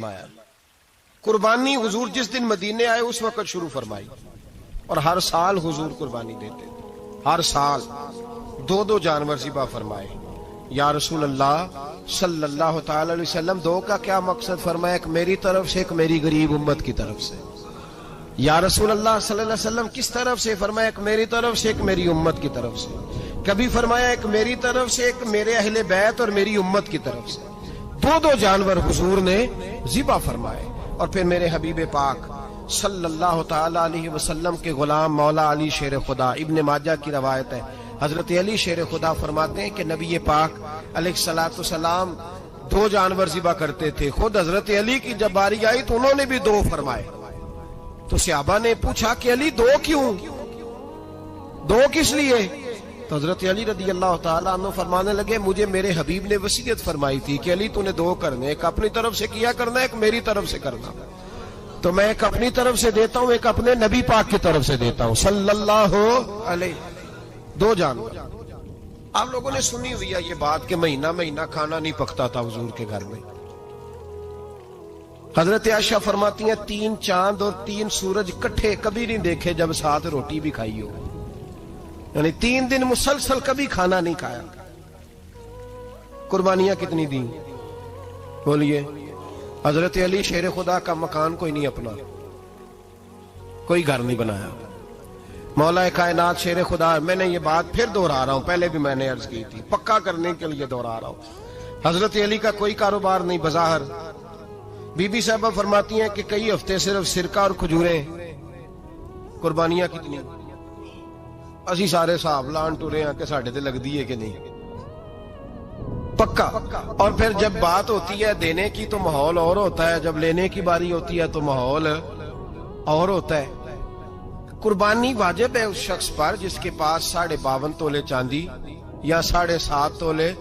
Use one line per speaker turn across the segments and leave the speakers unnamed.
فرمایا. قربانی حضور جس دن مدینے آئے اس وقت شروع فرمائی, اور ہر سال حضور قربانی دیتے تھے. ہر سال 2 جانور ذبح فرمائے. یا رسول اللہ صلی اللہ تعالی علیہ وسلم, 2 کا کیا مقصد فرمایا؟ ایک میری طرف سے, ایک میری غریب امت کی طرف سے. یا رسول اللہ صلی اللہ علیہ وسلم کس طرف سے فرمایا؟ ایک میری طرف سے, ایک میری امت کی طرف سے. کبھی فرمایا ایک میری طرف سے, ایک میرے اہل بیت اور میری امت کی طرف سے. 2 جانور حضور نے ذبح فرمائے. اور پھر میرے حبیب پاک صلی اللہ تعالی علیہ وسلم کے غلام مولا علی شیر خدا, ابن ماجہ کی روایت ہے, حضرت علی شیر خدا فرماتے ہیں کہ نبی پاک علیہ الصلوۃ والسلام 2 جانور ذبح کرتے تھے. خود حضرت علی کی جب باری آئی تو انہوں نے بھی 2 فرمائے. تو صحابہ نے پوچھا کہ علی 2 کیوں, 2 کس لیے؟ تو حضرت علی رضی اللہ تعالیٰ عنہ فرمانے لگے مجھے میرے حبیب نے وصیت فرمائی تھی کہ علی تو نے 2 کرنے, ایک اپنی طرف سے کیا کرنا, ایک میری طرف سے کرنا. تو میں ایک اپنی طرف سے دیتا ہوں, ایک اپنے نبی پاک کی طرف سے دیتا ہوں صلی اللہ علیہ. 2 جانور. آپ لوگوں نے سنی ہوئی ہے یہ بات کہ مہینہ مہینہ کھانا نہیں پکتا تھا حضور کے گھر میں. حضرت عائشہ فرماتی ہیں 3 چاند اور 3 سورج کٹھے کبھی نہیں دیکھے جب ساتھ روٹی بھی کھائی ہو. یعنی 3 دن مسلسل کبھی کھانا نہیں کھایا. قربانیاں کتنی دیں بولیے؟ حضرت علی شیر خدا کا مکان کوئی نہیں اپنا, کوئی گھر نہیں بنایا. مولا کائنات شیر خدا, میں نے یہ بات پھر دہرا رہا ہوں, پہلے بھی میں نے عرض کی تھی, پکا کرنے کے لیے دہرا رہا ہوں. حضرت علی کا کوئی کاروبار نہیں بظاہر. بی بی صاحبہ فرماتی ہیں کہ کئی ہفتے صرف سرکہ اور کھجوریں. قربانیاں کتنی؟ اسی سارے صاحب لان ٹورے ہیں کہ ساڑھے تے لگ دیئے کہ نہیں, پکا. اور پھر جب بات ہوتی ہے دینے کی تو ماحول اور ہوتا ہے, جب لینے کی باری ہوتی ہے تو ماحول اور ہوتا ہے. قربانی واجب ہے اس شخص پر جس کے پاس 52.5 تولے چاندی یا 7.5 تولے,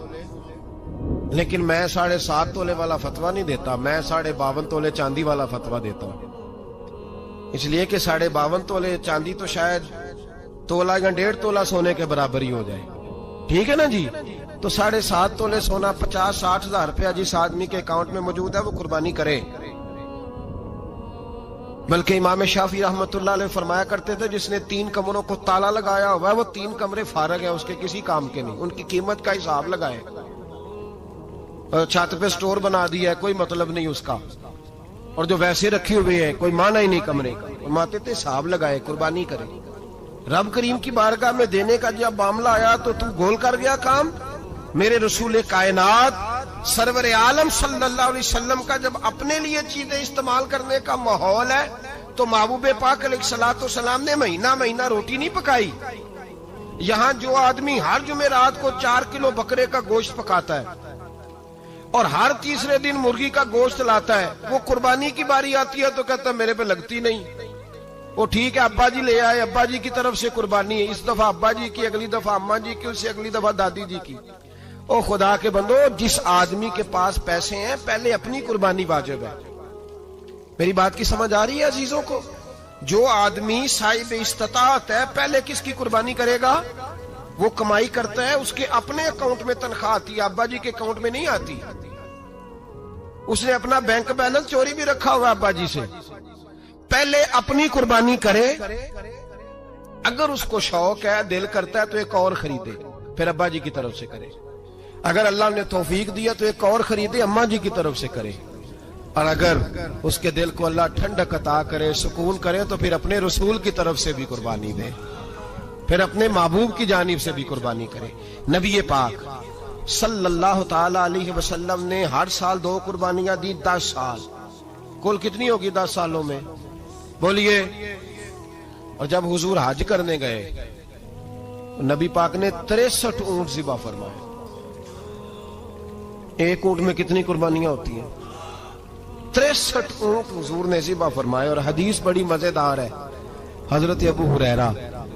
لیکن میں 7.5 تولے والا فتویٰ نہیں دیتا, میں 52.5 تولے چاندی والا فتویٰ دیتا ہوں. اس لیے کہ 52.5 تولے چاندی تو شاید تولہ یا 1.5 تولہ سونے کے برابر ہی ہو جائے. ٹھیک ہے نا جی؟ تو 7.5 تولے سونا 50-60 ہزار روپیہ جس آدمی کے اکاؤنٹ میں موجود ہے وہ قربانی کرے. بلکہ امام شافعی رحمۃ اللہ علیہ فرمایا کرتے تھے جس نے 3 کمروں کو تالا لگایا ہوا ہے وہ 3 کمرے فارغ ہیں, اس کے کسی کام کے نہیں, ان کی قیمت کا حساب لگائے. چھت پہ سٹور بنا دیا ہے, کوئی مطلب نہیں اس کا, اور جو ویسے رکھے ہوئے ہیں کوئی معنی ہی نہیں کمرے کا. فرماتے تھے حساب لگائے, قربانی کرے. رب کریم کی بارگاہ میں دینے کا جب معاملہ آیا تو تم گول کر گیا کام. میرے رسول کائنات سرور عالم صلی اللہ علیہ وسلم کا جب اپنے لیے چیزیں استعمال کرنے کا ماحول ہے تو محبوب پاک علیہ الصلوۃ والسلام نے مہینہ مہینہ روٹی نہیں پکائی. یہاں جو آدمی ہر جمعرات کو 4 کلو بکرے کا گوشت پکاتا ہے اور ہر تیسرے دن مرغی کا گوشت لاتا ہے, وہ قربانی کی باری آتی ہے تو کہتا ہے میرے پہ لگتی نہیں. وہ ٹھیک ہے ابا جی لے آئے, ابا جی کی طرف سے قربانی ہے, اس دفعہ ابا جی کی, اگلی دفعہ اماں جی کی, اس سے اگلی دفعہ دادی جی کی. او خدا کے بندو, جس آدمی کے پاس پیسے ہیں پہلے اپنی قربانی واجب ہے. میری بات کی سمجھ آ رہی ہے عزیزوں کو؟ جو آدمی صاحب استطاعت ہے پہلے کس کی قربانی کرے گا؟ وہ کمائی کرتا ہے, اس کے اپنے اکاؤنٹ میں تنخواہ آتی ہے, ابا جی کے اکاؤنٹ میں نہیں آتی. اس نے اپنا بینک بیلنس چوری بھی رکھا ہوا ابا جی سے. پہلے اپنی قربانی کرے, اگر اس کو شوق ہے, دل کرتا ہے تو ایک اور خریدے, پھر ابا جی کی طرف سے کرے. اگر اللہ نے توفیق دیا تو ایک اور خریدے, اماں جی کی طرف سے کرے. اور اگر اس کے دل کو اللہ ٹھنڈک عطا کرے, سکون کرے, تو پھر اپنے رسول کی طرف سے بھی قربانی دے, پھر اپنے محبوب کی جانب سے بھی قربانی کرے. نبی پاک صلی اللہ تعالی علیہ وسلم نے ہر سال 2 قربانیاں دی, 10 سال. کل کتنی ہوگی 10 سالوں میں بولیے؟ اور جب حضور حج کرنے گئے نبی پاک نے 63 اونٹ ذبح فرمائے. ایک اونٹ میں کتنی قربانیاں ہوتی ہیں؟ 63 اونٹ حضور نے ذبح فرمائے. اور حدیث بڑی مزیدار ہے. حضرت ابو ہریرہ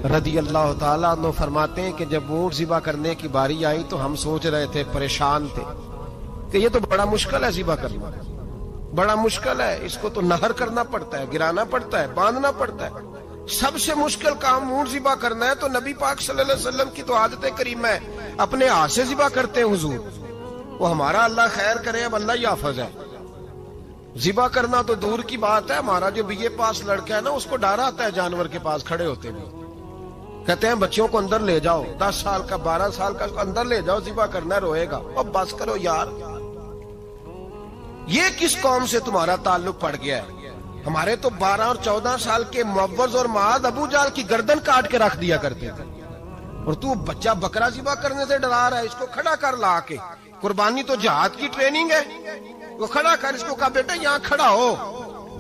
رضی اللہ تعالیٰ عنہ فرماتے ہیں کہ جب اونٹ ذبح کرنے کی باری آئی تو ہم سوچ رہے تھے, پریشان تھے کہ یہ تو بڑا مشکل ہے ذبح کرنا, بڑا مشکل ہے, اس کو تو نہر کرنا پڑتا ہے, گرانا پڑتا ہے, باندھنا پڑتا ہے. سب سے مشکل کام اونٹ ذبح کرنا ہے. تو نبی پاک صلی اللہ علیہ وسلم کی تو عادت کریمہ ہے, اپنے ہاتھ سے ذبح کرتے ہیں حضور. وہ ہمارا اللہ خیر کرے, اب اللہ ہی حافظ ہے. ذبح کرنا تو دور کی بات ہے، ہمارا جو BA پاس لڑکا ہے نا اس کو ڈر آتا ہے جانور کے پاس کھڑے ہوتے بھی. کہتے ہیں بچوں کو اندر لے جاؤ، 10 سال کا 12 سال کا، اس کو اندر لے جاؤ، ذبح کرنا روئے گا. اور بس کرو یار، یہ کس قوم سے تمہارا تعلق پڑ گیا ہے؟ ہمارے تو 12 اور 14 سال کے معوذ اور معاذ ابو جہل کی گردن کاٹ کے رکھ دیا کرتے تھے، اور تو بچہ بکرا ذبح کرنے سے ڈرا رہا ہے. اس کو کھڑا کر لا کے، قربانی تو جہاد کی ٹریننگ ہے، وہ کھڑا کر، اس کو کہا بیٹا یہاں کھڑا ہو،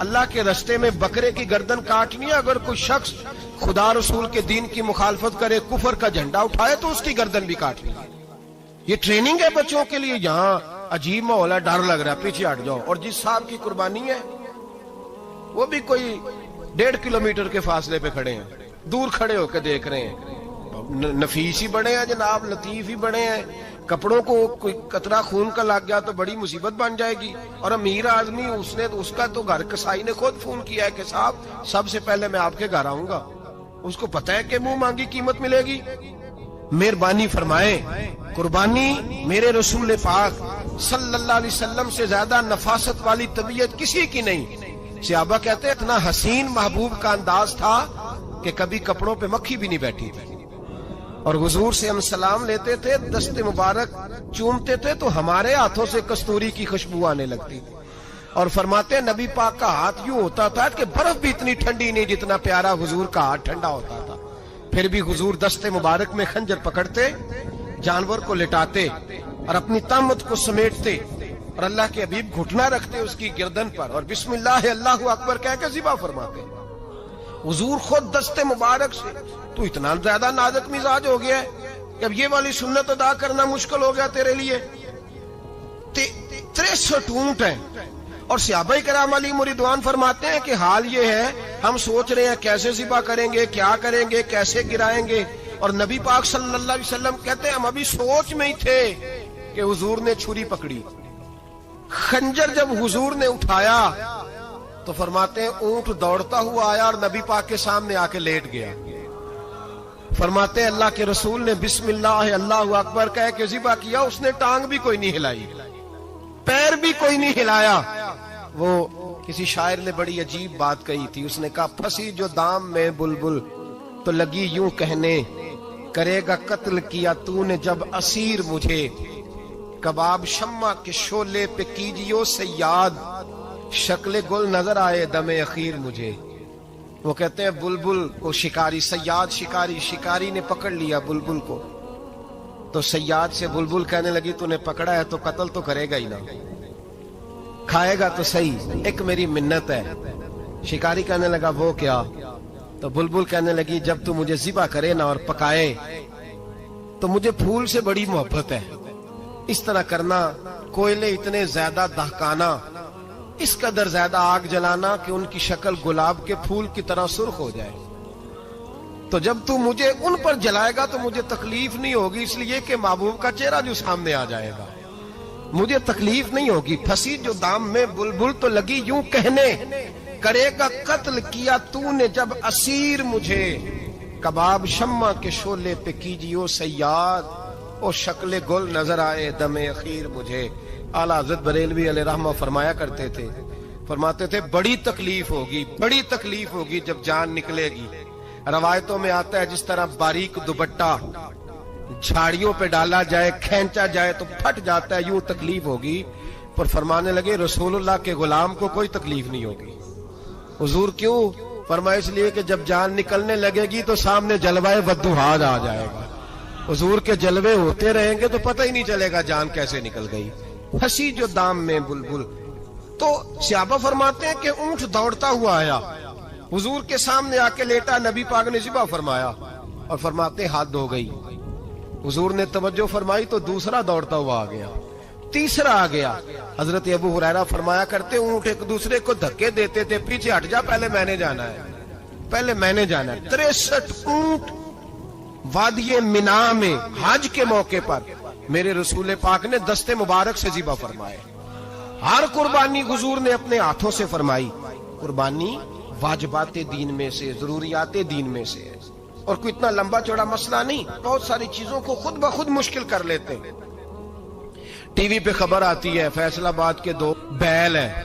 اللہ کے رستے میں بکرے کی گردن کاٹنی ہے. اگر کوئی شخص خدا رسول کے دین کی مخالفت کرے، کفر کا جھنڈا اٹھائے، تو اس کی گردن بھی کاٹنی ہے. یہ ٹریننگ ہے بچوں کے لیے. یہاں عجیب ماحول ہے، ڈر لگ رہا ہے، پیچھے ہٹ جاؤ. اور جس صاحب کی قربانی ہے وہ بھی کوئی 1.5 کلومیٹر کے فاصلے پہ کھڑے ہیں، دور کھڑے ہو کے دیکھ رہے ہیں. نفیس ہی بڑے ہیں جناب، لطیف ہی بڑے ہیں. کپڑوں کو کوئی قطرہ خون کا لگ گیا تو بڑی مصیبت بن جائے گی. اور امیر آدمی اس کا تو گھر کسائی نے خود فون کیا ہے کہ صاحب سب سے پہلے میں آپ کے گھر آؤں گا. اس کو پتہ ہے کہ منہ مانگی قیمت ملے گی. مہربانی فرمائیں، قربانی میرے رسول پاک صلی اللہ علیہ وسلم سے زیادہ نفاست والی طبیعت کسی کی نہیں. صحابہ کہتے ہیں اتنا حسین محبوب کا انداز تھا کہ کبھی کپڑوں پہ مکھی بھی نہیں بیٹھی تھی. اور حضور سے ہم سلام لیتے تھے، دست مبارک چومتے تھے تو ہمارے ہاتھوں سے کستوری کی خوشبو آنے لگتی تھی. اور فرماتے ہیں نبی پاک کا ہاتھ یوں ہوتا تھا کہ برف بھی اتنی ٹھنڈی نہیں جتنا پیارا حضور کا ہاتھ ٹھنڈا ہوتا تھا. پھر بھی حضور دست مبارک میں خنجر پکڑتے، جانور کو لٹاتے اور اپنی طامت کو سمیٹتے، اور اللہ کے حبیب گھٹنا رکھتے اس کی گردن پر، اور بسم اللہ اللہ اکبر کہہ کے ذبح فرماتے. حضور خود دست مبارک سے. تو اتنا زیادہ نازک مزاج ہو گیا ہے کہ اب یہ والی سنت ادا کرنا مشکل ہو گیا تیرے لیے. 63 اونٹ ہیں. اور صحابہ کرام علیہم رضوان فرماتے ہیں کہ حال یہ ہے ہم سوچ رہے ہیں کیسے ذبح کریں گے، کیا کریں گے، کیسے گرائیں گے. اور نبی پاک صلی اللہ علیہ وسلم کہتے ہیں ہم ابھی سوچ میں ہی تھے کہ حضور نے چھری پکڑی. خنجر جب حضور نے اٹھایا تو فرماتے ہیں اونٹ دوڑتا ہوا آیا اور نبی پاک کے سامنے آ کے لیٹ گیا. فرماتے ہیں اللہ کے رسول نے بسم اللہ اللہ اکبر کہہ کے ذبح کیا. اس نے ٹانگ بھی کوئی نہیں ہلائی، پیر بھی کوئی نہیں ہلایا. وہ کسی شاعر نے بڑی عجیب بات کہی تھی. اس نے کہا پھنسی جو دام میں بلبل تو لگی یوں کہنے، کرے گا قتل کیا تو نے جب اسیر مجھے، کباب شمع کے شعلے پہ کیجیو صیاد، شکل گل نظر آئے دم اخیر مجھے. وہ کہتے ہیں بلبل کو شکاری، صیاد شکاری نے پکڑ لیا بلبل کو، تو صیاد سے بلبل کہنے لگی تو نے پکڑا ہے تو قتل تو کرے گا ہی نا، کھائے گا تو صحیح، ایک میری منت ہے. شکاری کہنے لگا وہ کیا؟ تو بلبل کہنے لگی جب تو مجھے ذبح کرے نا اور پکائے تو مجھے پھول سے بڑی محبت ہے. اس طرح کرنا، کوئلے اتنے زیادہ دہکانا، اس قدر زیادہ آگ جلانا کہ ان کی شکل گلاب کے پھول کی طرح سرخ ہو جائے. تو جب تو مجھے ان پر جلائے گا تو مجھے تکلیف نہیں ہوگی، اس لیے کہ محبوب کا چہرہ جو سامنے آ جائے گا مجھے تکلیف نہیں ہوگی. پھنسی جو دام میں بلبل تو لگی یوں کہنے، کرے گا قتل کیا تو نے جب اسیر مجھے، کباب شمع کے شعلے پہ کیجیو صیاد، او شکل گل نظر آئے دم اخیر مجھے. اعلیٰ حضرت بریلوی علیہ رحمہ فرمایا کرتے تھے، فرماتے تھے بڑی تکلیف ہوگی جب جان نکلے گی. روایتوں میں آتا ہے جس طرح باریک دوپٹہ جھاڑیوں پہ ڈالا جائے، کھینچا جائے تو پھٹ جاتا ہے، یوں تکلیف ہوگی. پر فرمانے لگے رسول اللہ کے غلام کو کوئی تکلیف نہیں ہوگی. حضور کیوں؟ فرمایا اس لیے کہ جب جان نکلنے لگے گی تو سامنے جلوہ وضحاج آ جائے گا. حضور کے جلوے ہوتے رہیں گے تو پتہ ہی نہیں چلے گا جان کیسے نکل گئی. پھنسی جو دام میں بلبل. تو صحابہ فرماتے ہیں کہ اونٹ دوڑتا ہوا آیا، حضور کے سامنے آ کے لیٹا، نبی پاک نے ذبح فرمایا اور فرماتے حد ہو گئی. حضور نے توجہ فرمائی تو دوسرا دوڑتا ہوا آ گیا، تیسرا آ گیا. حضرت ابو ہریرہ فرمایا کرتے اونٹ ایک دوسرے کو دھکے دیتے تھے، پیچھے ہٹ جا، پہلے میں نے جانا ہے. 63 اونٹ وادی منا میں حج کے موقع پر میرے رسول پاک نے دست مبارک سے ذبح فرمائے. ہر قربانی حضور نے اپنے ہاتھوں سے فرمائی. قربانی واجبات دین میں سے، ضروریات دین میں سے ہے، اور کوئی اتنا لمبا چوڑا مسئلہ نہیں. بہت ساری چیزوں کو خود بخود مشکل کر لیتے ہیں. ٹی وی پہ خبر آتی ہے فیصل آباد کے 2 بیل ہیں،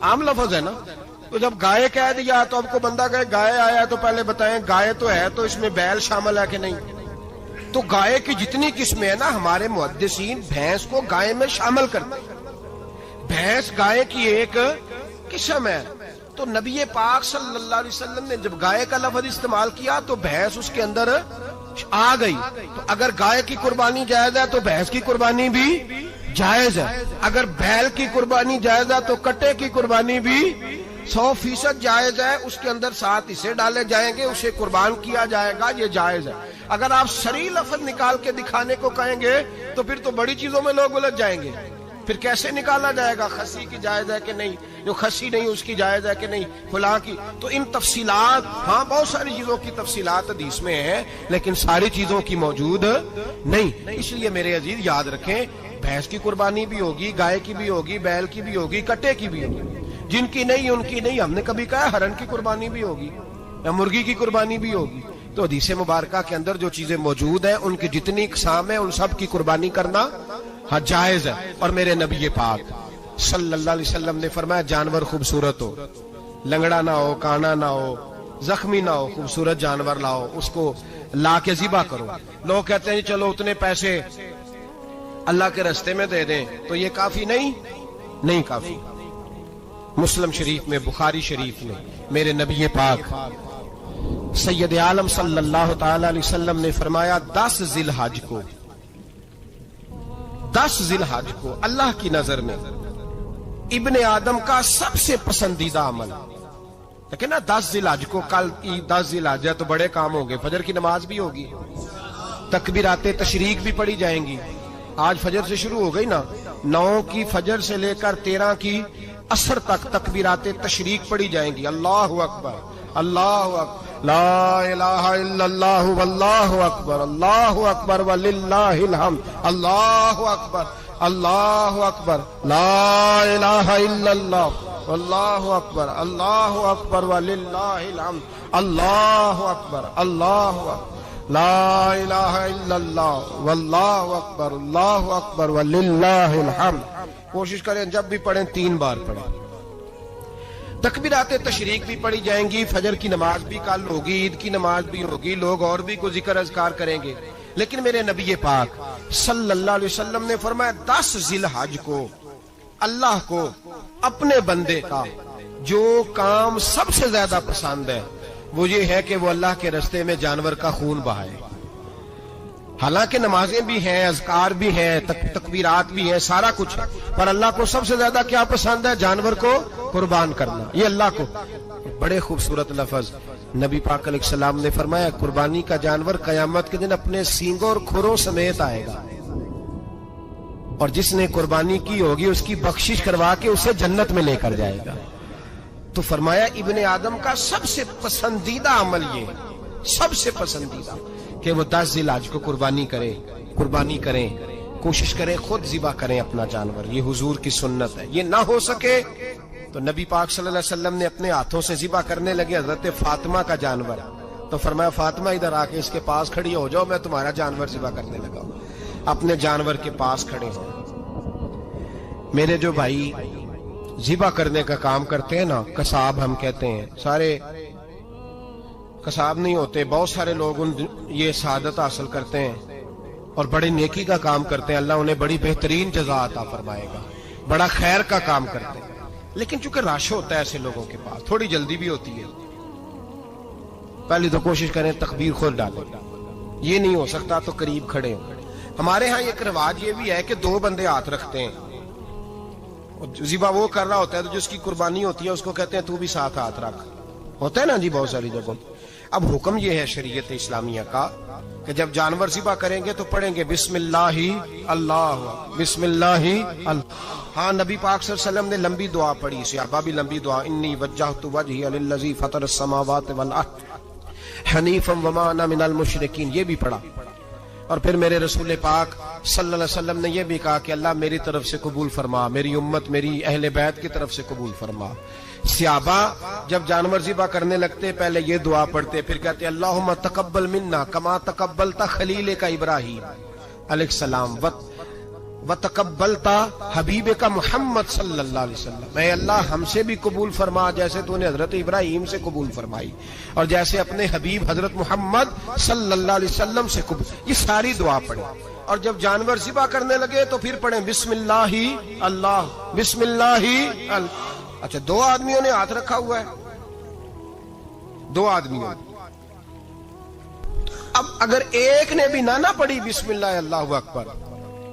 عام لفظ ہے نا. تو جب گائے کہہ دیا تو اب کو بندہ کہے گائے آیا تو پہلے بتائیں گائے تو ہے تو اس میں بیل شامل ہے کہ نہیں. تو گائے کی جتنی قسمیں ہیں نا ہمارے محدثین بھینس کو گائے میں شامل کرتے ہیں. بھینس گائے کی ایک قسم ہے. تو نبی پاک صلی اللہ علیہ وسلم نے جب گائے کا لفظ استعمال کیا تو بھینس اس کے اندر آ گئی. تو اگر گائے کی قربانی جائز ہے تو بھینس کی قربانی بھی جائز ہے. اگر بیل کی قربانی جائز ہے تو کٹے کی قربانی بھی 100% جائز ہے. اس کے اندر 7 حصے ڈالے جائیں گے، اسے قربان کیا جائے گا، یہ جائز ہے. اگر آپ صریح لفظ نکال کے دکھانے کو کہیں گے تو پھر تو بڑی چیزوں میں لوگ الجھ جائیں گے. پھر کیسے نکالا جائے گا خسی کی جائز ہے کہ نہیں، جو خسی نہیں اس کی جائز ہے کہ نہیں، فلاں کی. تو ان تفصیلات، ہاں بہت ساری چیزوں کی تفصیلات حدیث میں ہیں لیکن ساری چیزوں کی موجود نہیں. اس لیے میرے عزیز یاد رکھیں، بھینس کی قربانی بھی ہوگی، گائے کی بھی ہوگی، بیل کی بھی ہوگی، کٹے کی بھی ہوگی. جن کی نہیں ان کی نہیں. ہم نے کبھی کہا ہرن کی قربانی بھی ہوگی یا مرغی کی قربانی بھی ہوگی. تو حدیث مبارکہ کے اندر جو چیزیں موجود ہیں ان کی جتنی اقسام ہیں ان سب کی قربانی کرنا ہاں جائز ہے. اور میرے نبی پاک صلی اللہ علیہ وسلم نے فرمایا جانور خوبصورت ہو، لنگڑا نہ ہو، کانا نہ ہو، زخمی نہ ہو، خوبصورت جانور لاؤ، اس کو لا کے ذبح کرو. لوگ کہتے ہیں چلو اتنے پیسے اللہ کے راستے میں دے دیں تو یہ کافی نہیں کافی. مسلم شریف میں، بخاری شریف میں میرے نبی پاک سید عالم صلی اللہ تعالی علیہ وسلم نے فرمایا 10 ذی الحج کو اللہ کی نظر میں ابن آدم کا سب سے پسندیدہ عمل. لیکن نا 10 ذی الحج کو، کل 10 ذی الحج ہے تو بڑے کام ہوں گے. فجر کی نماز بھی ہوگی، تکبیرات تشریق بھی پڑھی جائیں گی. آج فجر سے شروع ہو گئی نا، 9 کی فجر سے لے کر 13 کی عصر تک تکبیرات تشریق پڑھی جائیں گی. اللہ اکبر، اللہ اکبر، لا الہ الا اللہ واللہ اکبر، اللہ اکبر وللہ الحمد، اللہ اکبر، اللہ اکبر، لا الہ الا اللہ واللہ اکبر، اللہ اکبر وللہ الحمد، اللہ اکبر، اللہ اکبر، لا الہ الا اللہ واللہ اکبر، اللہ اکبر وللہ الحمد. کوشش کریں جب بھی پڑھیں 3 بار پڑھیں. تکبیرات تشریق بھی پڑھی جائیں گی. فجر کی نماز بھی کل ہوگی، عید کی نماز بھی ہوگی، لوگ اور بھی کوئی ذکر اذکار کریں گے. لیکن میرے نبی پاک صلی اللہ علیہ وسلم نے فرمایا 10 ذی الحج کو اللہ کو اپنے بندے کا جو کام سب سے زیادہ پسند ہے وہ یہ ہے کہ وہ اللہ کے راستے میں جانور کا خون بہائے. حالانکہ نمازیں بھی ہیں، اذکار بھی ہیں، تکبیرات بھی ہیں، سارا کچھ ہے، پر اللہ کو سب سے زیادہ کیا پسند ہے؟ جانور کو قربان کرنا. یہ اللہ کو بڑے خوبصورت لفظ نبی پاک علیہ السلام نے فرمایا قربانی کا جانور قیامت کے دن اپنے سینگوں اور کھروں سمیت آئے گا، اور جس نے قربانی کی ہوگی اس کی بخشش کروا کے اسے جنت میں لے کر جائے گا. تو فرمایا ابن آدم کا سب سے پسندیدہ عمل یہ، سب سے پسندیدہ، کہ وہ 10 ذی الحج کو قربانی کریں، کوشش کریں خود ذبح کریں اپنا جانور. یہ حضور کی سنت ہے. یہ نہ ہو سکے تو نبی پاک صلی اللہ علیہ وسلم نے اپنے ہاتھوں سے ذبح کرنے لگے حضرت فاطمہ کا جانور. تو فرمایا فاطمہ ادھر آ کے اس کے پاس کھڑی ہو جاؤ، میں تمہارا جانور ذبح کرنے لگا ہوں. اپنے جانور کے پاس کھڑے ہوں. میرے جو بھائی ذبح کرنے کا کام کرتے ہیں نا، قصاب ہم کہتے ہیں، سارے قصاب نہیں ہوتے، بہت سارے لوگ یہ سعادت حاصل کرتے ہیں اور بڑی نیکی کا کام کرتے ہیں. اللہ انہیں بڑی بہترین جزا عطا فرمائے گا، بڑا خیر کا کام کرتے ہیں. لیکن چونکہ رش ہوتا ہے ایسے لوگوں کے پاس، تھوڑی جلدی بھی ہوتی ہے. پہلی تو کوشش کریں تکبیر خود ڈالیں، یہ نہیں ہو سکتا تو قریب کھڑے ہوں. ہمارے ہاں ایک رواج یہ بھی ہے کہ 2 بندے ہاتھ رکھتے ہیں، ذبح وہ کر رہا ہوتا ہے تو جس کی قربانی ہوتی ہے اس کو کہتے ہیں تو بھی ساتھ ہاتھ رکھ. ہوتا ہے نا جی بہت ساری جگہوں. اب حکم یہ ہے شریعت اسلامیہ کا کہ جب جانور ذبح کریں گے تو پڑھیں گے بسم اللہ اللہ، بسم اللہ اللہ. ہاں نبی پاک صلی اللہ علیہ وسلم نے لمبی دعا پڑھی، صحابہ بھی لمبی دعا، انی وجہت وجہی للذی فطر السماوات والارض حنیفا وما انا من المشرکین، یہ بھی پڑھا. اور پھر میرے رسول پاک صلی اللہ علیہ وسلم نے یہ بھی کہا کہ اللہ میری طرف سے قبول فرما، میری امت، میری اہل بیت کی طرف سے قبول فرما. صحابہ جب جانور ذبح کرنے لگتے پہلے یہ دعا پڑھتے، پھر کہتے اللہم تقبل منا کما تقبلت خلیلک ابراہیم علیہ السلام وتقبلتا حبیب کا محمد صلی اللہ علیہ وسلم، اے اللہ ہم سے بھی قبول فرما جیسے تو نے حضرت ابراہیم سے قبول فرمائی اور جیسے اپنے حبیب حضرت محمد صلی اللہ علیہ وسلم سے قبول. یہ ساری دعا پڑھیں اور جب جانور ذبح کرنے لگے تو پھر پڑھیں بسم اللہ اللہ بسم اللہ اللہ. اچھا دو آدمیوں نے ہاتھ رکھا ہوا ہے، دو آدمیوں. اب اگر ایک نے بھی نہ پڑھی بسم اللہ اللہ اکبر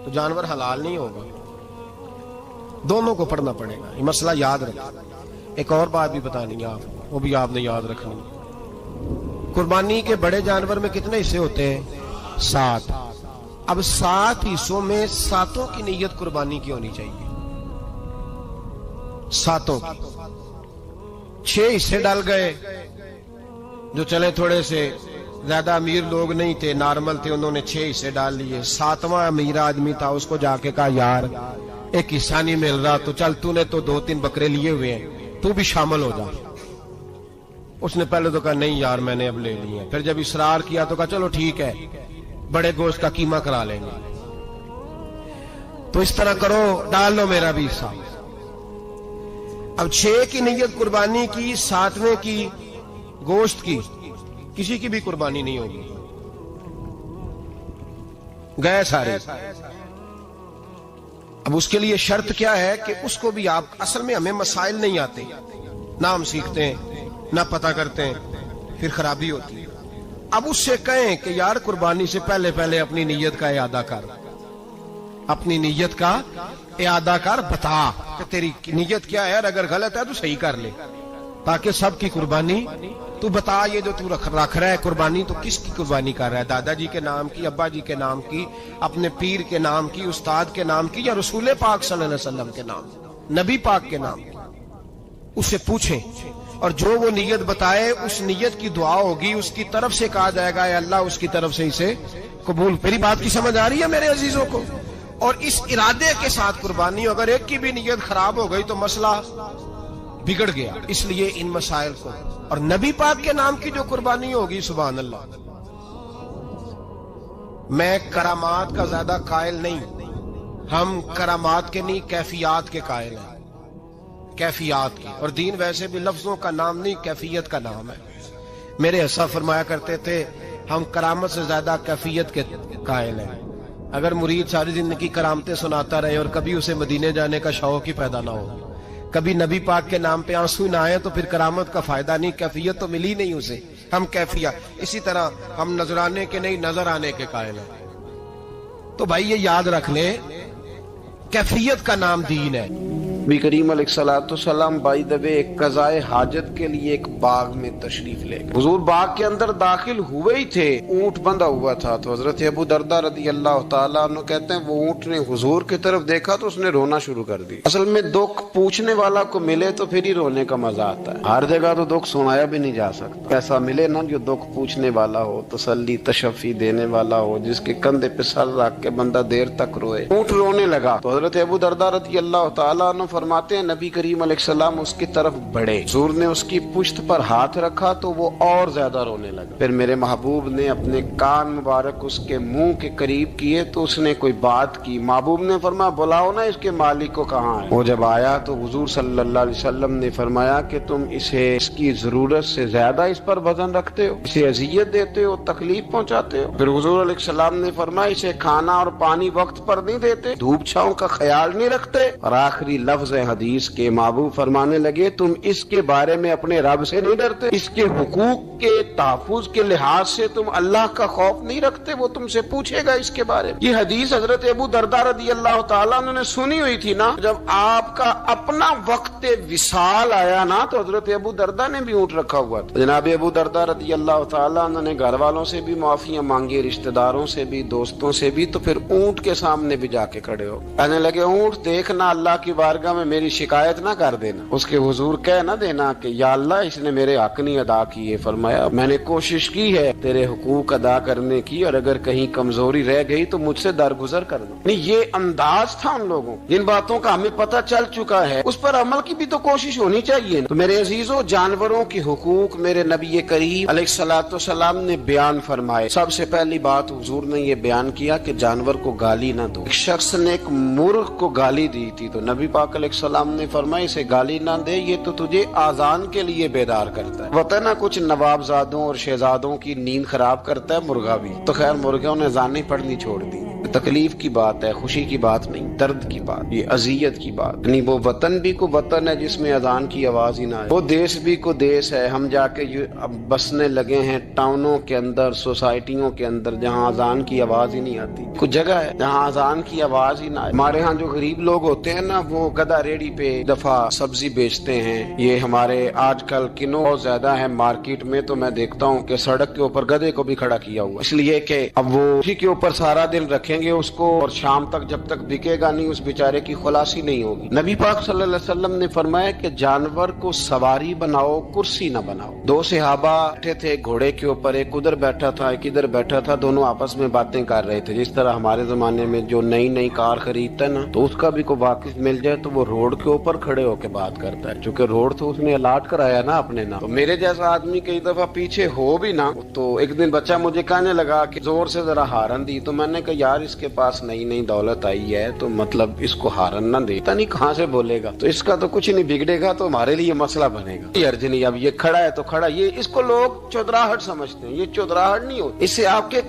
تو جانور حلال نہیں ہوگا، دونوں کو پڑھنا پڑے گا. یہ مسئلہ یاد رکھیں. ایک اور بات بھی بتانی ہے آپ، وہ بھی آپ نے یاد رکھنی. قربانی کے بڑے جانور میں کتنے حصے ہوتے ہیں؟ 7. اب 7 حصوں میں 7 کی نیت قربانی کی ہونی چاہیے. 7 کی 6 حصے ڈال گئے، جو چلے تھوڑے سے زیادہ امیر لوگ نہیں تھے، نارمل تھے، انہوں نے 6 حصے ڈال لیے. 7واں امیر آدمی تھا، اس کو جا کے کہا یار ایک حصہ نہیں مل رہا تو چل تو نے تو 2-3 بکرے لیے ہوئے ہیں تو بھی شامل ہو جا. اس نے پہلے تو کہا نہیں یار میں نے اب لے لی ہیں. پھر جب اصرار کیا تو کہا چلو ٹھیک ہے بڑے گوشت کا قیمہ کرا لیں گے. تو اس طرح کرو ڈال لو میرا بھی حصہ. اب 6 کی نیت قربانی کی، 7ویں کی گوشت کی، کسی کی بھی قربانی نہیں ہوگی، گئے سارے. اب اس کے لیے شرط کیا ہے کہ اس کو بھی آپ، اصل میں ہمیں مسائل نہیں آتے، نہ ہم سیکھتے ہیں نہ پتہ کرتے ہیں، پھر خرابی ہوتی ہے. اب اس سے کہیں کہ یار قربانی سے پہلے اپنی نیت کا اعادہ کر، اپنی نیت کا اعادہ کر، بتا کہ تیری نیت کیا ہے، اگر غلط ہے تو صحیح کر لے، تاکہ سب کی قربانی تو بتا. یہ جو تو رکھ رہا ہے قربانی تو کس کی قربانی کر رہا ہے؟ دادا جی کے نام کی، ابا جی کے نام کی، اپنے پیر کے نام کی، استاد کے نام کی، یا رسول پاک صلی اللہ علیہ وسلم کے نام، نبی پاک کے نام کی؟ اس سے پوچھیں اور جو وہ نیت بتائے اس نیت کی دعا ہوگی، اس کی طرف سے کہا جائے گا اے اللہ اس کی طرف سے اسے قبول. میری بات کی سمجھ آ رہی ہے میرے عزیزوں کو؟ اور اس ارادے کے ساتھ قربانی، اگر ایک کی بھی نیت خراب ہو گئی تو مسئلہ بگڑ گیا. اس لیے ان مسائل کو، اور نبی پاک کے نام کی جو قربانی ہوگی سبحان اللہ. میں کرامات کا زیادہ قائل نہیں، ہم کرامات کے نہیں کیفیات کے قائل ہیں، کیفیات کی. اور دین ویسے بھی لفظوں کا نام نہیں کیفیت کا نام ہے. میرے حصہ فرمایا کرتے تھے ہم کرامت سے زیادہ کیفیت کے قائل ہیں. اگر مرید ساری زندگی کرامتیں سناتا رہے اور کبھی اسے مدینے جانے کا شوق ہی پیدا نہ ہو، کبھی نبی پاک کے نام پہ آنسو نہ آئے، تو پھر کرامت کا فائدہ نہیں، کیفیت تو ملی نہیں اسے. ہم کیفیت. اسی طرح ہم نظرانے کے نہیں نظر آنے کے قائل ہیں. تو بھائی یہ یاد رکھ لیں کیفیت کا نام دین ہے. نبی کریم علیہ الصلوۃ والسلام بائی دبے ایک قضائے حاجت کے لیے ایک باغ میں تشریف لے گئے. حضور باغ کے اندر داخل ہوئے ہی تھے، اونٹ بندھا ہوا تھا. تو حضرت ابو درداء رضی اللہ تعالیٰ عنہ کہتے ہیں وہ اونٹ نے حضور کی طرف دیکھا تو اس نے رونا شروع کر دی. اصل میں دکھ پوچھنے والا کو ملے تو پھر ہی رونے کا مزہ آتا ہے. ہر جگہ تو دکھ سنایا بھی نہیں جا سکتا. ایسا ملے نا جو دکھ پوچھنے والا ہو، تسلی تشفی دینے والا ہو، جس کے کندھے پہ سر رکھ کے بندہ دیر تک روئے. اونٹ رونے لگا تو حضرت ابو درداء رضی اللہ تعالیٰ عنہ فرماتے ہیں نبی کریم علیہ السلام اس کی طرف بڑھے، حضور نے اس کی پشت پر ہاتھ رکھا تو وہ اور زیادہ رونے لگا. پھر میرے محبوب نے اپنے کان مبارک اس کے منہ کے قریب کیے تو اس نے کوئی بات کی. محبوب نے فرمایا بلاؤ نا اس کے مالک کو کہاں ہے. وہ جب آیا تو حضور صلی اللہ علیہ وسلم نے فرمایا کہ تم اسے اس کی ضرورت سے زیادہ اس پر وزن رکھتے ہو، اسے اذیت دیتے ہو، تکلیف پہنچاتے ہو. پھر حضور علیہ السلام نے فرمایا اسے کھانا اور پانی وقت پر نہیں دیتے، دھوپ چھاؤں کا خیال نہیں رکھتے. اور آخری لفظ حدیث کے محبوب فرمانے لگے تم اس کے بارے میں اپنے رب سے نہیں ڈرتے، اس کے حقوق کے تحفظ کے لحاظ سے تم اللہ کا خوف نہیں رکھتے، وہ تم سے پوچھے گا اس کے بارے میں. یہ حدیث حضرت ابو درداء رضی اللہ تعالیٰ عنہ نے سنی ہوئی تھی نا. جب آپ کا اپنا وقت وصال آیا نا تو حضرت ابو درداء نے بھی اونٹ رکھا ہوا تھا. جناب ابو درداء رضی اللہ تعالیٰ عنہ نے گھر والوں سے بھی معافیاں مانگی، رشتہ داروں سے بھی، دوستوں سے بھی. تو پھر اونٹ کے سامنے بھی جا کے کھڑے ہو کہنے لگے اونٹ دیکھنا اللہ کی بارگاہ
درگاہ میں میری شکایت نہ کر دینا، اس کے حضور کہہ نہ دینا کہ یا اللہ اس نے میرے حق نہیں ادا کیے۔ فرمایا میں نے کوشش کی ہے تیرے حقوق ادا کرنے کی، اور اگر کہیں کمزوری رہ گئی تو مجھ سے درگزر کر دو۔ نہیں، یہ انداز تھا ان لوگوں، جن باتوں کا ہمیں پتہ چل چکا ہے اس پر عمل کی بھی تو کوشش ہونی چاہیے۔ تو میرے عزیزوں، جانوروں کے حقوق میرے نبی کریم علیہ الصلوۃ والسلام نے بیان فرمائے۔ سب سے پہلی بات حضور نے یہ بیان کیا کہ جانور کو گالی نہ دو۔ ایک شخص نے ایک مرغ کو گالی دی تھی تو نبی پاک علیہ السلام نے فرمایا اسے گالی نہ دے، یہ تو تجھے آذان کے لیے بیدار کرتا ہے۔ پتہ نہ کچھ نوابزادوں اور شہزادوں کی نیند خراب کرتا ہے مرغا بھی، تو خیر مرغوں نے اذانیں پڑھنی چھوڑ دی۔ تکلیف کی بات ہے، خوشی کی بات نہیں، درد کی بات، یہ اذیت کی بات۔ یعنی وہ وطن بھی کو وطن ہے جس میں اذان کی آواز ہی نہ آئے، وہ دیش بھی کو دیش ہے۔ ہم جا کے اب بسنے لگے ہیں ٹاؤنوں کے اندر، سوسائٹیوں کے اندر، جہاں اذان کی آواز ہی نہیں آتی۔ کچھ جگہ ہے جہاں اذان کی آواز ہی نہ آئے۔ ہمارے ہاں جو غریب لوگ ہوتے ہیں نا، وہ گدھا ریڑھی پہ دفعہ سبزی بیچتے ہیں۔ یہ ہمارے آج کل کنوں بہت زیادہ ہے مارکیٹ میں، تو میں دیکھتا ہوں کہ سڑک کے اوپر گدھے کو بھی کھڑا کیا ہوا، اس لیے کہ اب وہ اسی کے اوپر سارا دن رکھیں گے اس کو، اور شام تک جب تک بکے گا نہیں اس بیچارے کی خلاصی نہیں ہوگی۔ نبی پاک صلی اللہ علیہ وسلم نے فرمایا کہ جانور کو سواری بناؤ، کرسی نہ بناؤ۔ دو صحابہ بیٹھے تھے گھوڑے کے اوپر، ایک ادھر بیٹھا تھا ایک ادھر بیٹھا تھا، دونوں آپس میں باتیں کر رہے تھے۔ جس طرح ہمارے زمانے میں جو نئی نئی کار خریدتا ہے نا، تو اس کا بھی کوئی واقف مل جائے تو وہ روڈ کے اوپر کھڑے ہو کے بات کرتا ہے، چونکہ روڈ تو اس نے الاٹ کرایا نا اپنے نام۔ تو میرے جیسا آدمی کئی دفعہ پیچھے ہو بھی نا، تو ایک دن بچہ مجھے کہنے لگا کہ زور سے ذرا ہارن دی، تو میں نے کہا یار اس کے پاس نئی نئی دولت آئی ہے تو مطلب اس کو ہارن نہ دے، پتہ نہیں کہاں سے بولے گا، تو اس کا تو کچھ نہیں بگڑے گا، تو ہمارے لیے مسئلہ بنے گا۔ یہ ارج نہیں، اب یہ کھڑا ہے تو کھڑا، یہ اس کو لوگ چودراہٹ سمجھتے ہیں، یہ چودراہٹ نہیں ہوتی، اس سے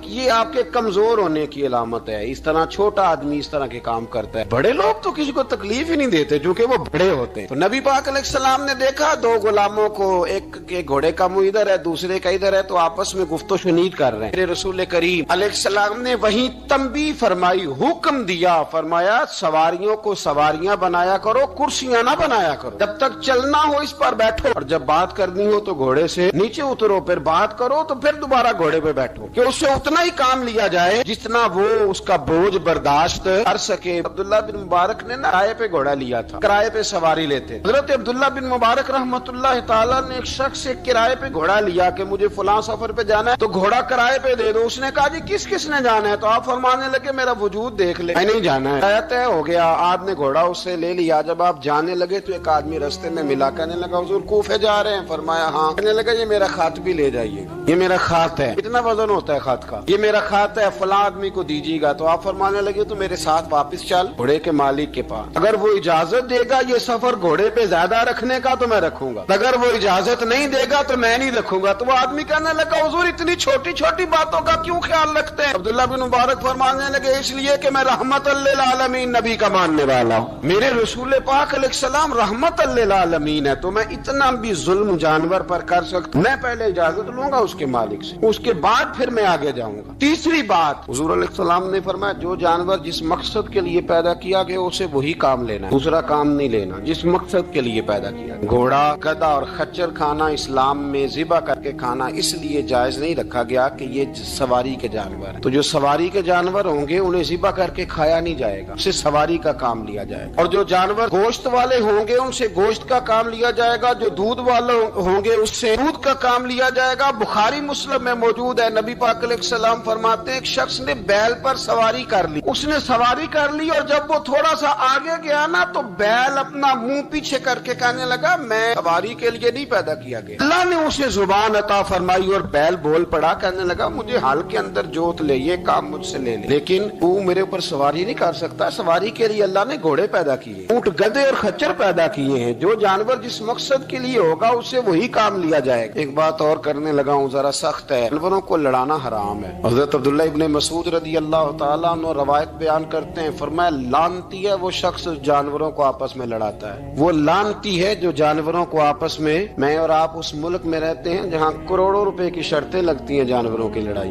یہ آپ کے کمزور ہونے کی علامت ہے۔ اس طرح چھوٹا آدمی اس طرح کے کام کرتا ہے، بڑے لوگ تو کسی کو تکلیف ہی نہیں دیتے کیونکہ وہ بڑے ہوتے ہیں۔ تو نبی پاک علیہ السلام نے دیکھا دو غلاموں کو، ایک کے گھوڑے کا منہ ادھر ہے دوسرے کا ادھر ہے، تو آپس میں گفت و شنید کر رہے ہیں۔ میرے رسول کریم علیہ السلام نے وہیں تنبیہ فرمائی، حکم دیا، فرمایا سواریوں کو سواریاں بنایا کرو، کرسیاں نہ بنایا کرو، جب تک چلنا ہو اس پر بیٹھو، اور جب بات کرنی ہو تو گھوڑے سے نیچے اترو، پھر بات کرو تو پھر دوبارہ گھوڑے پہ بیٹھو، کہ اس سے اتنا ہی کام لیا جائے جتنا وہ اس کا بوجھ برداشت کر سکے۔ عبداللہ بن مبارک نے نا کرائے پہ گھوڑا لیا تھا، کرائے پہ سواری لیتے۔ حضرت عبداللہ بن مبارک رحمۃ اللہ تعالیٰ نے ایک شخص سے کرائے پہ گھوڑا لیا کہ مجھے فلاں سفر پہ جانا ہے تو گھوڑا کرائے پہ دے دو۔ اس نے کہا جی کس کس نے جانا ہے؟ تو آپ فرمانے لگے میرا وجود دیکھ لے، میں نہیں جانا ہے۔ طے ہو گیا، آپ نے گھوڑا اس سے لے لیا۔ جب آپ جانے لگے تو ایک آدمی رستے میں ملا، کہنے لگا حضور کوفے جا رہے ہیں؟ فرمایا ہاں۔ کہنے لگا یہ میرا خط بھی لے جائیے گا، یہ میرا خط ہے، اتنا وزن ہوتا ہے خط کا، یہ میرا خط ہے، فلاں آدمی کو دیجیے گا۔ تو آپ فرمانے لگے تو میرے ساتھ واپس چل گھوڑے کے مالک کے پاس، اگر وہ اجازت دے گا یہ سفر گھوڑے پہ زیادہ رکھنے کا تو میں رکھوں گا، اگر وہ اجازت نہیں دے گا تو میں نہیں رکھوں گا۔ تو وہ آدمی کہنے لگا حضور اتنی چھوٹی چھوٹی باتوں کا کیوں خیال رکھتے ہیں؟ عبداللہ بن مبارک فرمانے لگے اس لیے کہ میں رحمت للعالمین نبی کا ماننے والا ہوں، میرے رسول پاک علیہ السلام رحمت للعالمین ہے، تو میں اتنا بھی ظلم جانور پر کر سکتا ہوں؟ میں پہلے اجازت لوں گا اس کے مالک سے، اس کے بعد پھر میں آگے جاؤں گا۔ تیسری بات حضور علیہ السلام نے فرمایا جو جانور جس مقصد کے لیے پیدا کیا گیا اسے وہی کام لینا ہے، دوسرا کام نہیں لینا، جس مقصد کے لیے پیدا کیا گیا۔ گھوڑا، گدھا اور خچر کھانا اسلام میں ذبح کر کے کھانا اس لیے جائز نہیں رکھا گیا کہ یہ سواری کے جانور ہیں، تو جو سواری کے جانور ہوں گے انہیں ذبح کر کے کھایا نہیں جائے گا، اسے سواری کا کام لیا جائے گا۔ اور جو جانور گوشت والے ہوں گے ان سے گوشت کا کام لیا جائے گا، جو دودھ والے ہوں گے اس سے دودھ کا کام لیا جائے گا۔ بخاری مسلم میں موجود ہے، نبی پاک علیہ السلام فرماتے ہیں ایک شخص نے بیل پر سواری کر لی، اس نے سواری کر لی اور جب وہ تھوڑا سا آگے گیا نا تو بیل اپنا منہ پیچھے کر کے کہنے لگا میں سواری کے لیے نہیں پیدا کیا گیا۔ اللہ نے اسے زبان عطا فرمائی اور بیل بول پڑا، کہنے لگا مجھے حال کے اندر جوت لے، یہ کام مجھ سے لے لے، لیکن تو میرے اوپر سواری نہیں کر سکتا، سواری کے لیے اللہ نے گھوڑے پیدا کیے، اونٹ، گدھے اور خچر پیدا کیے ہیں، جو جانور جس مقصد کے لیے ہوگا اسے وہی کام لیا جائے گا۔ ایک بات اور کرنے لگا ہوں، ذرا سخت ہے، جانوروں کو لڑانا حرام ہے۔ حضرت عبداللہ ابن مسعود رضی اللہ تعالیٰ عنہ روایت بیان کرتے ہیں، فرمایا لعنتی ہے وہ شخص جانوروں کو آپس میں لڑاتا ہے، وہ لعنتی ہے جو جانوروں کو آپس میں اور آپ اس ملک میں رہتے ہیں جہاں کروڑوں روپے کی شرطیں لگتی ہیں جانوروں کی لڑائی،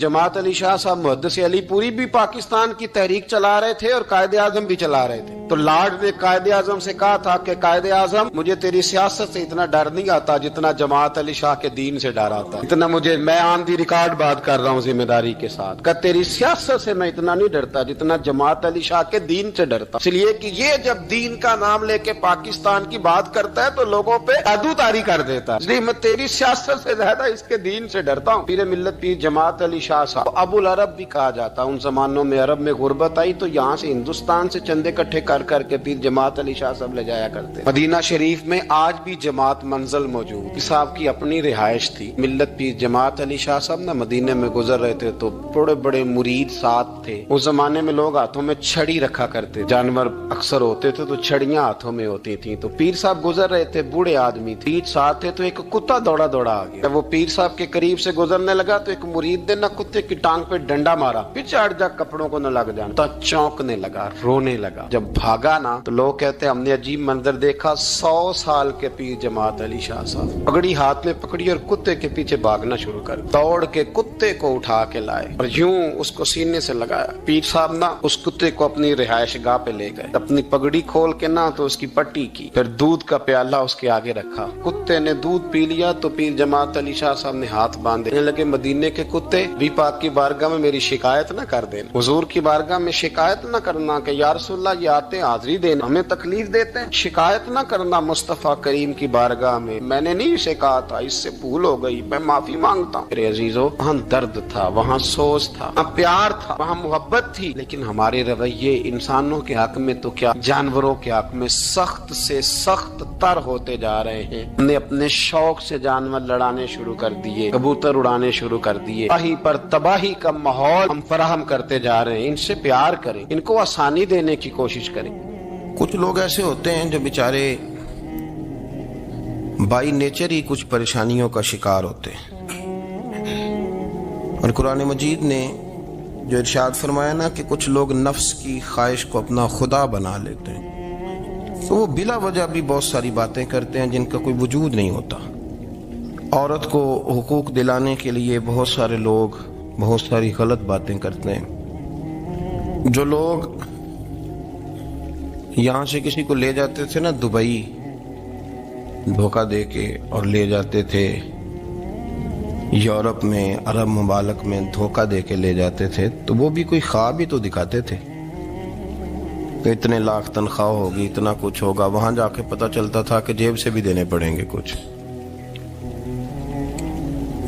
جماعت علی شاہ صاحب محدث علی پوری بھی پاکستان کی تحریک چلا رہے تھے اور قائد اعظم بھی چلا رہے تھے. تو لارڈ نے قائد اعظم سے کہا تھا کہ قائد اعظم مجھے تیری سیاست سے اتنا ڈر نہیں آتا جتنا جماعت علی شاہ کے دین سے ڈر آتا. اتنا مجھے، میں آن دی ریکارڈ بات کر رہا ہوں ذمہ داری کے ساتھ، کہ تیری سیاست سے میں اتنا نہیں ڈرتا جتنا جماعت علی شاہ کے دین سے ڈرتا. اس لیے کہ یہ جب دین کا نام لے کے پاکستان کی بات کرتا ہے تو لوگوں پہ جادو طاری کر دیتا ہے. اس لیے میں تیری سیاست سے زیادہ اس کے دین سے ڈرتا ہوں. پیر ملت پیر جماعت علی شاہ صاحب ابو العرب بھی کہا جاتا. ان زمانوں میں عرب میں غربت آئی تو یہاں سے ہندوستان سے چندے اکٹھے کر کر کے پیر جماعت علی شاہ صاحب لے جایا کرتے. مدینہ شریف میں آج بھی جماعت منزل موجود. صاحب کی اپنی رہائش تھی. ملت پیر جماعت علی شاہ صاحب نہ مدینے میں گزر رہے تھے تو بڑے بڑے مرید ساتھ تھے. اس زمانے میں لوگ ہاتھوں میں چھڑی رکھا کرتے، جانور اکثر ہوتے تھے تو چھڑیاں ہاتھوں میں ہوتی تھیں. تو پیر صاحب گزر رہے تھے، بوڑھے آدمی تھے، ساتھ تھے، تو ایک کتا دوڑا دوڑا آ گیا. وہ پیر صاحب کے قریب سے گزرنے لگا تو ایک مرید نے نہ کتے کی ٹانگ پہ ڈنڈا مارا، پیچھے ہٹ جا، کپڑوں کو نہ لگ جانا. تو چونکنے لگا، رونے لگا. جب بھاگا نا تو لوگ کہتے ہم نے عجیب منظر دیکھا. 100 سال کے پیر جماعت علی شاہ صاحب پگڑی ہاتھ میں پکڑی اور کتے کے پیچھے بھاگنا شروع کر، دوڑ کے کتے کو اٹھا کے لائے اور یوں اس کو سینے سے لگایا. پیر صاحب نا اس کتے کو اپنی رہائش گاہ پہ لے گئے، اپنی پگڑی کھول کے نا تو اس کی پٹی کی، پھر دودھ کا پیالہ اس کے آگے رکھا. کتے نے دودھ پی لیا تو پیر جماعت علی شاہ صاحب نے ہاتھ باندھے لگے، مدینے کے کتے بھی پاک کی بارگاہ میں میری شکایت نہ کر دینا، حضور کی بارگاہ میں شکایت نہ کرنا کہ یا رسول اللہ یہ آتے حاضری دینا، ہمیں تکلیف دیتے ہیں. شکایت نہ کرنا مصطفیٰ کریم کی بارگاہ میں نے نہیں اسے کہا تھا، اس سے بھول ہو گئی، میں معافی مانگتا ہوں. میرے عزیزو، وہاں درد تھا، وہاں سوز تھا، وہاں پیار تھا، وہاں محبت تھی. لیکن ہمارے رویے انسانوں کے حق میں تو کیا جانوروں کے حق میں سخت سے سخت تر ہوتے جا رہے ہیں. ہم نے اپنے شوق سے جانور لڑانے شروع کر دیے، کبوتر اڑانے شروع کر دیے. تباہی پر تباہی کا ماحول ہم فراہم کرتے جا رہے ہیں. ان سے پیار کریں، ان کو آسانی دینے کی کوشش کریں.
کچھ لوگ ایسے ہوتے ہیں جو بیچارے بائی نیچر ہی کچھ پریشانیوں کا شکار ہوتے ہیں، اور قرآن مجید نے جو ارشاد فرمایا نا کہ کچھ لوگ نفس کی خواہش کو اپنا خدا بنا لیتے ہیں، تو وہ بلا وجہ بھی بہت ساری باتیں کرتے ہیں جن کا کوئی وجود نہیں ہوتا. عورت کو حقوق دلانے کے لیے بہت سارے لوگ بہت ساری غلط باتیں کرتے ہیں. جو لوگ یہاں سے کسی کو لے جاتے تھے نا دبئی دھوکہ دے کے، اور لے جاتے تھے یورپ میں، عرب ممالک میں دھوکہ دے کے لے جاتے تھے، تو وہ بھی کوئی خواب ہی تو دکھاتے تھے کہ اتنے لاکھ تنخواہ ہوگی، اتنا کچھ ہوگا. وہاں جا کے پتہ چلتا تھا کہ جیب سے بھی دینے پڑیں گے کچھ.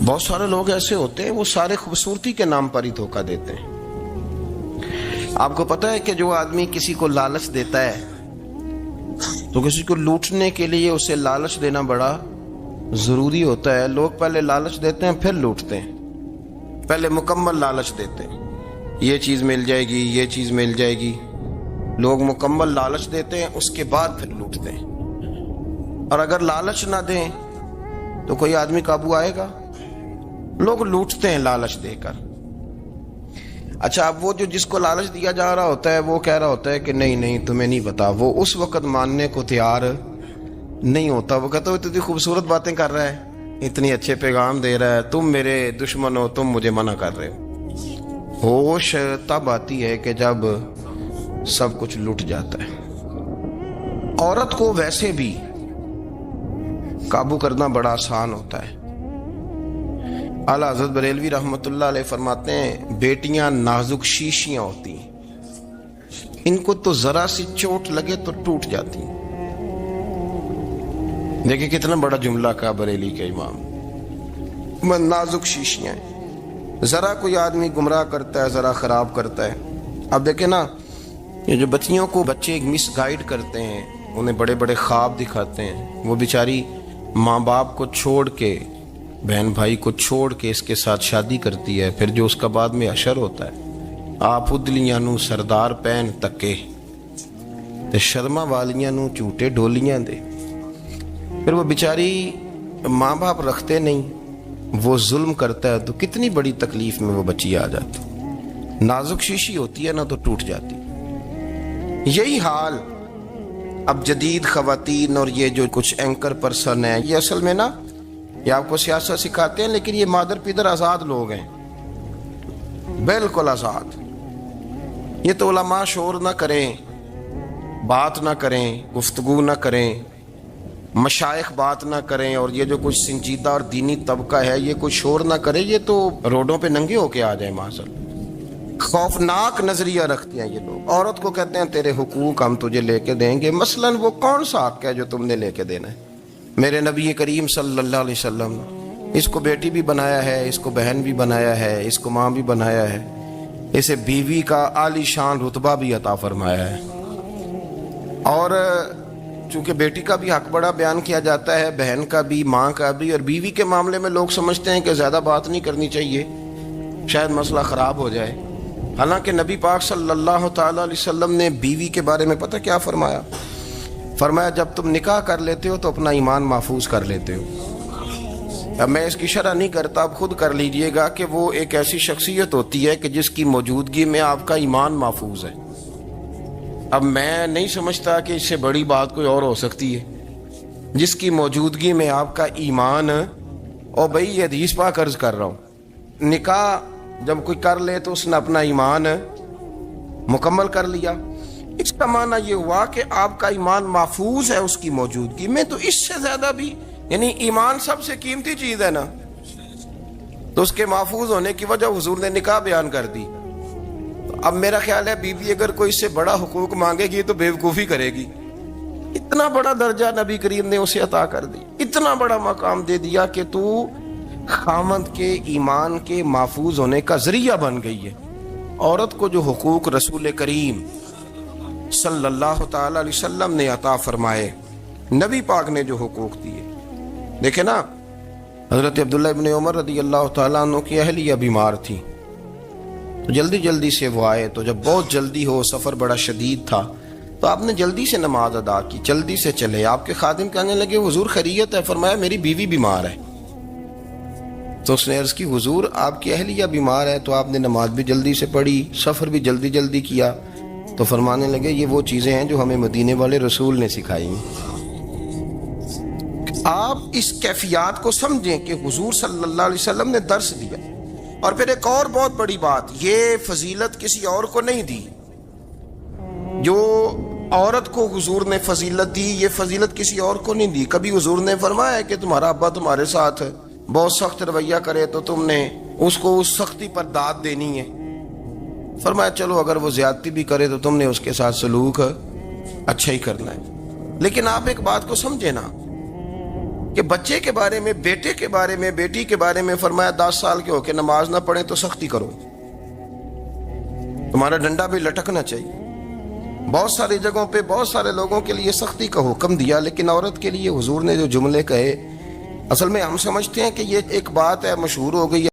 بہت سارے لوگ ایسے ہوتے ہیں، وہ سارے خوبصورتی کے نام پر ہی دھوکہ دیتے ہیں. آپ کو پتہ ہے کہ جو آدمی کسی کو لالچ دیتا ہے تو کسی کو لوٹنے کے لیے اسے لالچ دینا بڑا ضروری ہوتا ہے. لوگ پہلے لالچ دیتے ہیں پھر لوٹتے ہیں. پہلے مکمل لالچ دیتے ہیں، یہ چیز مل جائے گی، یہ چیز مل جائے گی. لوگ مکمل لالچ دیتے ہیں، اس کے بعد پھر لوٹتے ہیں. اور اگر لالچ نہ دیں تو کوئی آدمی قابو آئے گا؟ لوگ لوٹتے ہیں لالچ دے کر. اچھا، اب وہ جو جس کو لالچ دیا جا رہا ہوتا ہے وہ کہہ رہا ہوتا ہے کہ نہیں نہیں تمہیں نہیں پتا، وہ اس وقت ماننے کو تیار نہیں ہوتا. وہ کہتا ہے اتنی خوبصورت باتیں کر رہا ہے، اتنی اچھے پیغام دے رہا ہے، تم میرے دشمن ہو، تم مجھے منع کر رہے ہو. ہوش تب آتی ہے کہ جب سب کچھ لٹ جاتا ہے. عورت کو ویسے بھی قابو کرنا بڑا آسان ہوتا ہے. اعلیٰ حضرت بریلوی رحمۃ اللہ علیہ فرماتے ہیں بیٹیاں نازک شیشیاں ہوتی ہیں، ان کو تو ذرا سی چوٹ لگے تو ٹوٹ جاتی ہیں. دیکھیں کتنا بڑا جملہ کہا بریلی کے امام، نازک شیشیاں ہیں. ذرا کوئی آدمی گمراہ کرتا ہے، ذرا خراب کرتا ہے. اب دیکھیں نا، یہ جو بچیوں کو بچے مس گائیڈ کرتے ہیں، انہیں بڑے بڑے خواب دکھاتے ہیں، وہ بیچاری ماں باپ کو چھوڑ کے، بہن بھائی کو چھوڑ کے اس کے ساتھ شادی کرتی ہے. پھر جو اس کا بعد میں حشر ہوتا ہے، آپ ادلیاں نو سردار پہن تکے تے شرما والیاں نو جھوٹے ڈولیاں دے. پھر وہ بیچاری ماں باپ رکھتے نہیں، وہ ظلم کرتا ہے، تو کتنی بڑی تکلیف میں وہ بچی آ جاتی. نازک شیشی ہوتی ہے نا تو ٹوٹ جاتی. یہی حال اب جدید خواتین اور یہ جو کچھ اینکر پرسن ہیں، یہ اصل میں نا یہ آپ کو سیاست سکھاتے ہیں، لیکن یہ مادر پیدر آزاد لوگ ہیں، بالکل آزاد۔ یہ تو علماء شور نہ کریں، بات نہ کریں، گفتگو نہ کریں، مشائخ بات نہ کریں، اور یہ جو کچھ سنجیدہ اور دینی طبقہ ہے یہ کچھ شور نہ کرے، یہ تو روڈوں پہ ننگے ہو کے آ جائیں معاذ۔ خوفناک نظریہ رکھتے ہیں یہ لوگ۔ عورت کو کہتے ہیں تیرے حقوق ہم تجھے لے کے دیں گے، مثلاً وہ کون سا حق ہے جو تم نے لے کے دینا ہے؟ میرے نبی کریم صلی اللہ علیہ وسلم اس کو بیٹی بھی بنایا ہے، اس کو بہن بھی بنایا ہے، اس کو ماں بھی بنایا ہے، اسے بیوی کا عالی شان رتبہ بھی عطا فرمایا ہے۔ اور چونکہ بیٹی کا بھی حق بڑا بیان کیا جاتا ہے، بہن کا بھی، ماں کا بھی، اور بیوی کے معاملے میں لوگ سمجھتے ہیں کہ زیادہ بات نہیں کرنی چاہیے، شاید مسئلہ خراب ہو جائے۔ حالانکہ نبی پاک صلی اللہ تعالی علیہ وسلم نے بیوی کے بارے میں پتہ کیا فرمایا؟ فرمایا جب تم نکاح کر لیتے ہو تو اپنا ایمان محفوظ کر لیتے ہو۔ اب میں اس کی شرح نہیں کرتا، اب خود کر لیجئے گا کہ وہ ایک ایسی شخصیت ہوتی ہے کہ جس کی موجودگی میں آپ کا ایمان محفوظ ہے۔ اب میں نہیں سمجھتا کہ اس سے بڑی بات کوئی اور ہو سکتی ہے، جس کی موجودگی میں آپ کا ایمان، اور بھئی یہ حدیث پاک عرض کر رہا ہوں، نکاح جب کوئی کر لے تو اس نے اپنا ایمان مکمل کر لیا، اس کا معنی یہ ہوا کہ آپ کا ایمان محفوظ ہے اس کی موجودگی میں۔ تو اس سے زیادہ بھی، یعنی ایمان سب سے قیمتی چیز ہے نا، تو اس کے محفوظ ہونے کی وجہ حضور نے نکاح بیان کر دی۔ اب میرا خیال ہے بیوی اگر کوئی اس سے بڑا حقوق مانگے گی تو بے وقوفی کرے گی۔ اتنا بڑا درجہ نبی کریم نے اسے عطا کر دی، اتنا بڑا مقام دے دیا کہ تو خامند کے ایمان کے محفوظ ہونے کا ذریعہ بن گئی ہے۔ عورت کو جو حقوق رسول کریم صلی اللہ تعالی علیہ وسلم نے عطا فرمائے، نبی پاک نے جو حقوق دیے، دیکھیں نا، حضرت عبداللہ ابن عمر رضی اللہ تعالیٰ عنہ کی اہلیہ بیمار تھی، تو جلدی جلدی سے وہ آئے، تو جب بہت جلدی ہو، سفر بڑا شدید تھا، تو آپ نے جلدی سے نماز ادا کی، جلدی سے چلے۔ آپ کے خادم کہنے لگے حضور خیریت ہے؟ فرمایا میری بیوی بیمار ہے۔ تو اس نے عرض کی حضور آپ کی اہلیہ بیمار ہے، تو آپ نے نماز بھی جلدی سے پڑھی، سفر بھی جلدی جلدی کیا۔ تو فرمانے لگے یہ وہ چیزیں ہیں جو ہمیں مدینے والے رسول نے سکھائی ہیں۔ آپ اس کیفیات کو سمجھیں کہ حضور صلی اللہ علیہ وسلم نے درس دیا۔ اور پھر ایک اور بہت بڑی بات، یہ فضیلت کسی اور کو نہیں دی، جو عورت کو حضور نے فضیلت دی، یہ فضیلت کسی اور کو نہیں دی۔ کبھی حضور نے فرمایا کہ تمہارا ابا تمہارے ساتھ بہت سخت رویہ کرے تو تم نے اس کو اس سختی پر داد دینی ہے؟ فرمایا چلو اگر وہ زیادتی بھی کرے تو تم نے اس کے ساتھ سلوک اچھا ہی کرنا ہے۔ لیکن آپ ایک بات کو سمجھے نا کہ بچے کے بارے میں، بیٹے کے بارے میں، بیٹی کے بارے میں فرمایا 10 سال کے ہو کے نماز نہ پڑھیں تو سختی کرو، تمہارا ڈنڈا بھی لٹکنا چاہیے۔ بہت ساری جگہوں پہ بہت سارے لوگوں کے لیے سختی کا حکم دیا، لیکن عورت کے لیے حضور نے جو جملے کہے، اصل میں ہم سمجھتے ہیں کہ یہ ایک بات ہے، مشہور ہو گئی ہے۔